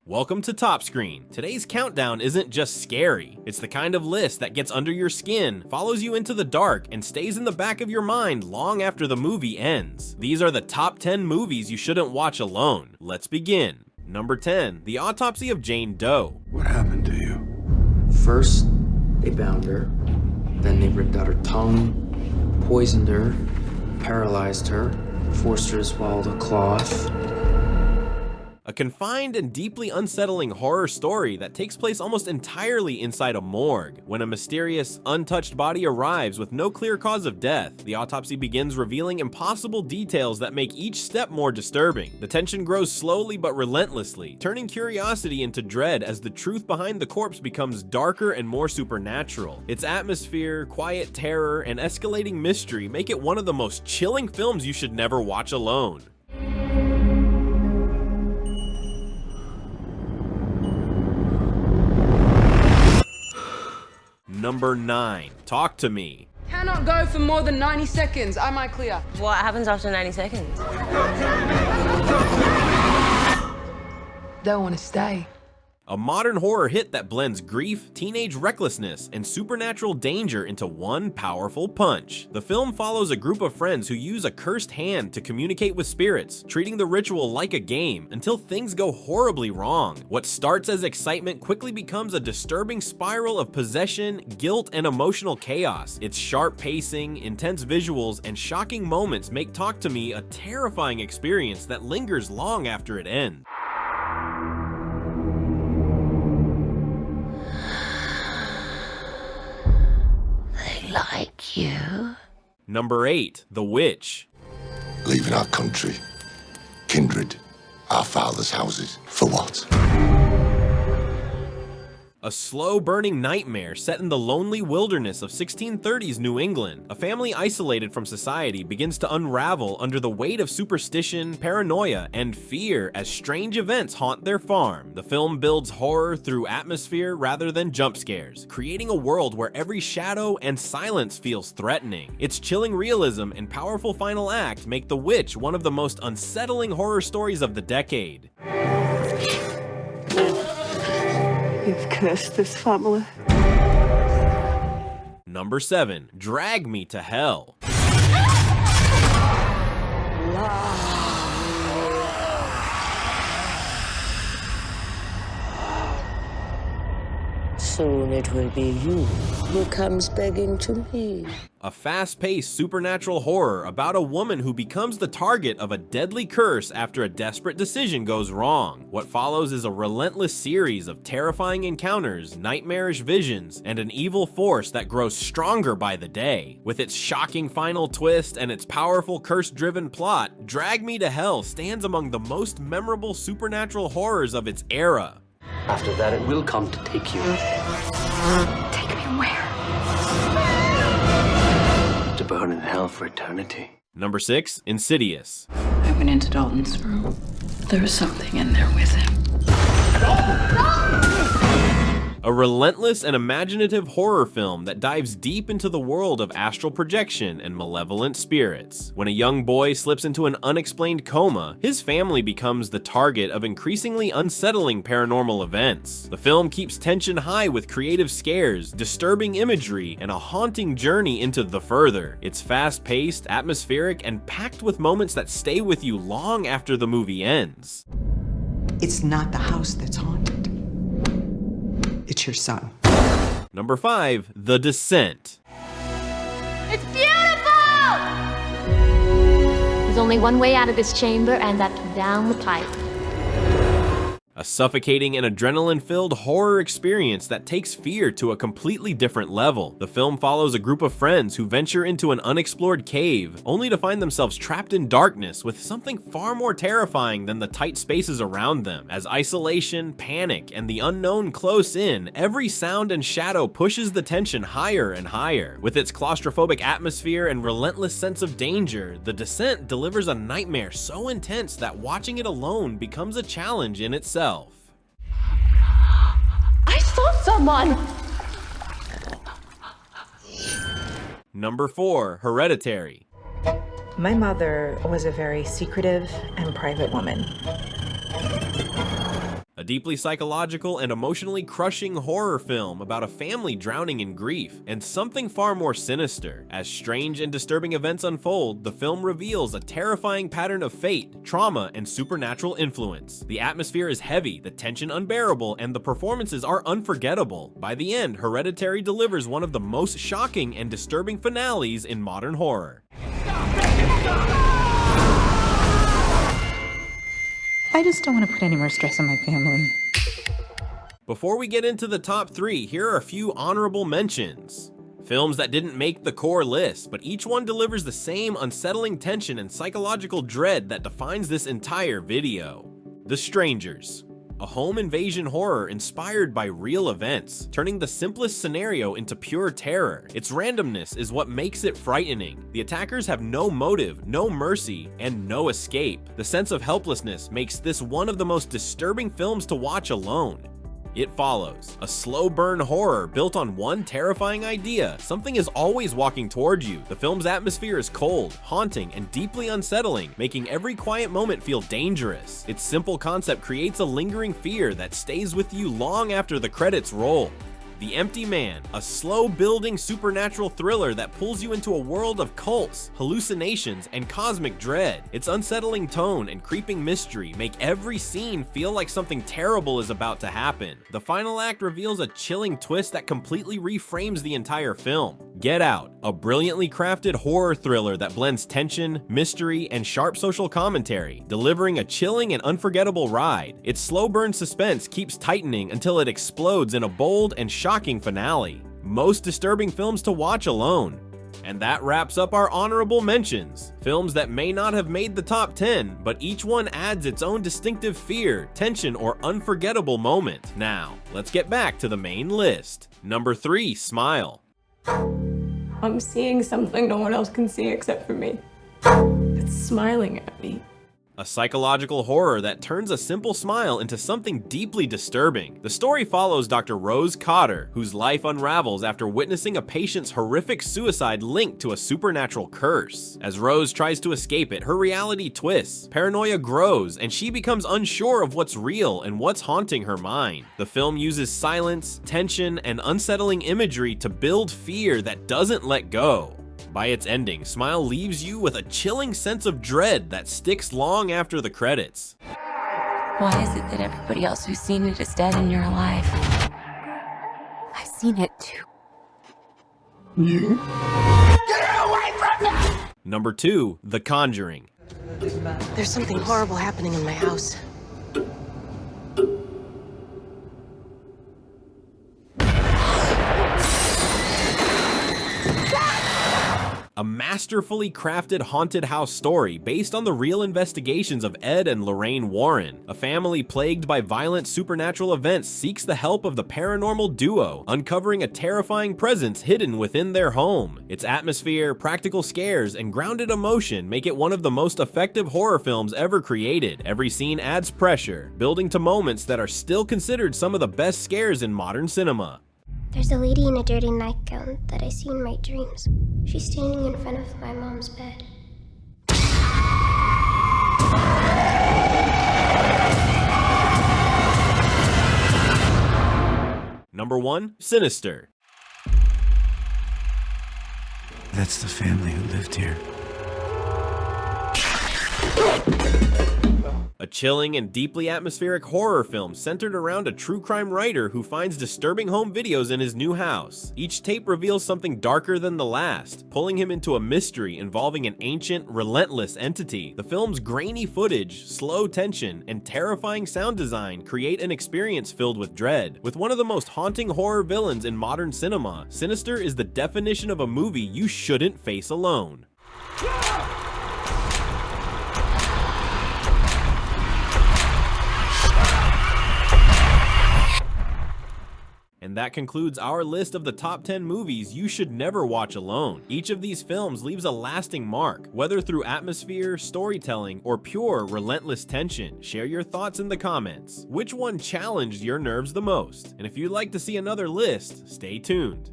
Welcome to Top Screen. Today's countdown isn't just scary. It's the kind of list that gets under your skin, follows you into the dark, and stays in the back of your mind long after the movie ends. These are the top 10 movies you shouldn't watch alone. Let's begin. Number 10, The Autopsy of Jane Doe. What happened to you? First, they bound her. Then they ripped out her tongue, poisoned her, paralyzed her, forced her to swallow the cloth. A confined and deeply unsettling horror story that takes place almost entirely inside a morgue. When a mysterious, untouched body arrives with no clear cause of death, the autopsy begins revealing impossible details that make each step more disturbing. The tension grows slowly but relentlessly, turning curiosity into dread as the truth behind the corpse becomes darker and more supernatural. Its atmosphere, quiet terror, and escalating mystery make it one of the most chilling films you should never watch alone. Number 9, Talk to Me. Cannot go for more than 90 seconds. Am I clear? What happens after 90 seconds? Don't want to stay. A modern horror hit that blends grief, teenage recklessness, and supernatural danger into one powerful punch. The film follows a group of friends who use a cursed hand to communicate with spirits, treating the ritual like a game until things go horribly wrong. What starts as excitement quickly becomes a disturbing spiral of possession, guilt, and emotional chaos. Its sharp pacing, intense visuals, and shocking moments make Talk to Me a terrifying experience that lingers long after it ends. Like you. Number 8, The Witch. Leaving our country, kindred, our fathers' houses. For what? A slow-burning nightmare set in the lonely wilderness of 1630s New England. A family isolated from society begins to unravel under the weight of superstition, paranoia, and fear as strange events haunt their farm. The film builds horror through atmosphere rather than jump scares, creating a world where every shadow and silence feels threatening. Its chilling realism and powerful final act make The Witch one of the most unsettling horror stories of the decade. You've cursed this family. Number 7, Drag Me to Hell. Soon it will be you who comes begging to me. A fast-paced supernatural horror about a woman who becomes the target of a deadly curse after a desperate decision goes wrong. What follows is a relentless series of terrifying encounters, nightmarish visions, and an evil force that grows stronger by the day. With its shocking final twist and its powerful curse-driven plot, Drag Me to Hell stands among the most memorable supernatural horrors of its era. After that, it will come to take you. Take me where? To burn in hell for eternity. Number 6, Insidious. I went into Dalton's room. There was something in there with him. A relentless and imaginative horror film that dives deep into the world of astral projection and malevolent spirits. When a young boy slips into an unexplained coma, his family becomes the target of increasingly unsettling paranormal events. The film keeps tension high with creative scares, disturbing imagery, and a haunting journey into the further. It's fast-paced, atmospheric, and packed with moments that stay with you long after the movie ends. It's not the house that's haunted. It's your son. Number 5, The Descent. It's beautiful! There's only one way out of this chamber, and that's down the pipe. A suffocating and adrenaline-filled horror experience that takes fear to a completely different level. The film follows a group of friends who venture into an unexplored cave, only to find themselves trapped in darkness with something far more terrifying than the tight spaces around them. As isolation, panic, and the unknown close in, every sound and shadow pushes the tension higher and higher. With its claustrophobic atmosphere and relentless sense of danger, The Descent delivers a nightmare so intense that watching it alone becomes a challenge in itself. I saw someone! Number 4, Hereditary. My mother was a very secretive and private woman. A deeply psychological and emotionally crushing horror film about a family drowning in grief, and something far more sinister. As strange and disturbing events unfold, the film reveals a terrifying pattern of fate, trauma, and supernatural influence. The atmosphere is heavy, the tension unbearable, and the performances are unforgettable. By the end, Hereditary delivers one of the most shocking and disturbing finales in modern horror. I just don't want to put any more stress on my family. Before we get into the top 3, here are a few honorable mentions. Films that didn't make the core list, but each one delivers the same unsettling tension and psychological dread that defines this entire video. The Strangers. A home invasion horror inspired by real events, turning the simplest scenario into pure terror. Its randomness is what makes it frightening. The attackers have no motive, no mercy, and no escape. The sense of helplessness makes this one of the most disturbing films to watch alone. It Follows, a slow burn horror built on one terrifying idea. Something is always walking toward you. The film's atmosphere is cold, haunting, and deeply unsettling, making every quiet moment feel dangerous. Its simple concept creates a lingering fear that stays with you long after the credits roll. The Empty Man, a slow-building supernatural thriller that pulls you into a world of cults, hallucinations, and cosmic dread. Its unsettling tone and creeping mystery make every scene feel like something terrible is about to happen. The final act reveals a chilling twist that completely reframes the entire film. Get Out, a brilliantly crafted horror thriller that blends tension, mystery, and sharp social commentary, delivering a chilling and unforgettable ride. Its slow-burn suspense keeps tightening until it explodes in a bold and shocking finale. Most disturbing films to watch alone. And that wraps up our honorable mentions. Films that may not have made the top 10, but each one adds its own distinctive fear, tension, or unforgettable moment. Now, let's get back to the main list. Number 3, Smile. I'm seeing something no one else can see except for me. It's smiling at me. A psychological horror that turns a simple smile into something deeply disturbing. The story follows Dr. Rose Cotter, whose life unravels after witnessing a patient's horrific suicide linked to a supernatural curse. As Rose tries to escape it, her reality twists, paranoia grows, and she becomes unsure of what's real and what's haunting her mind. The film uses silence, tension, and unsettling imagery to build fear that doesn't let go. By its ending, Smile leaves you with a chilling sense of dread that sticks long after the credits. Why is it that everybody else who's seen it is dead and you're alive? I've seen it too. You? Number 2, The Conjuring. There's something horrible happening in my house. A masterfully crafted haunted house story based on the real investigations of Ed and Lorraine Warren. A family plagued by violent supernatural events seeks the help of the paranormal duo, uncovering a terrifying presence hidden within their home. Its atmosphere, practical scares, and grounded emotion make it one of the most effective horror films ever created. Every scene adds pressure, building to moments that are still considered some of the best scares in modern cinema. There's a lady in a dirty nightgown that I see in my dreams. She's standing in front of my mom's bed. Number 1, Sinister. That's the family who lived here. A chilling and deeply atmospheric horror film centered around a true crime writer who finds disturbing home videos in his new house. Each tape reveals something darker than the last, pulling him into a mystery involving an ancient, relentless entity. The film's grainy footage, slow tension, and terrifying sound design create an experience filled with dread. With one of the most haunting horror villains in modern cinema, Sinister is the definition of a movie you shouldn't face alone. And that concludes our list of the top 10 movies you should never watch alone. Each of these films leaves a lasting mark, whether through atmosphere, storytelling, or pure, relentless tension. Share your thoughts in the comments. Which one challenged your nerves the most? And if you'd like to see another list, stay tuned.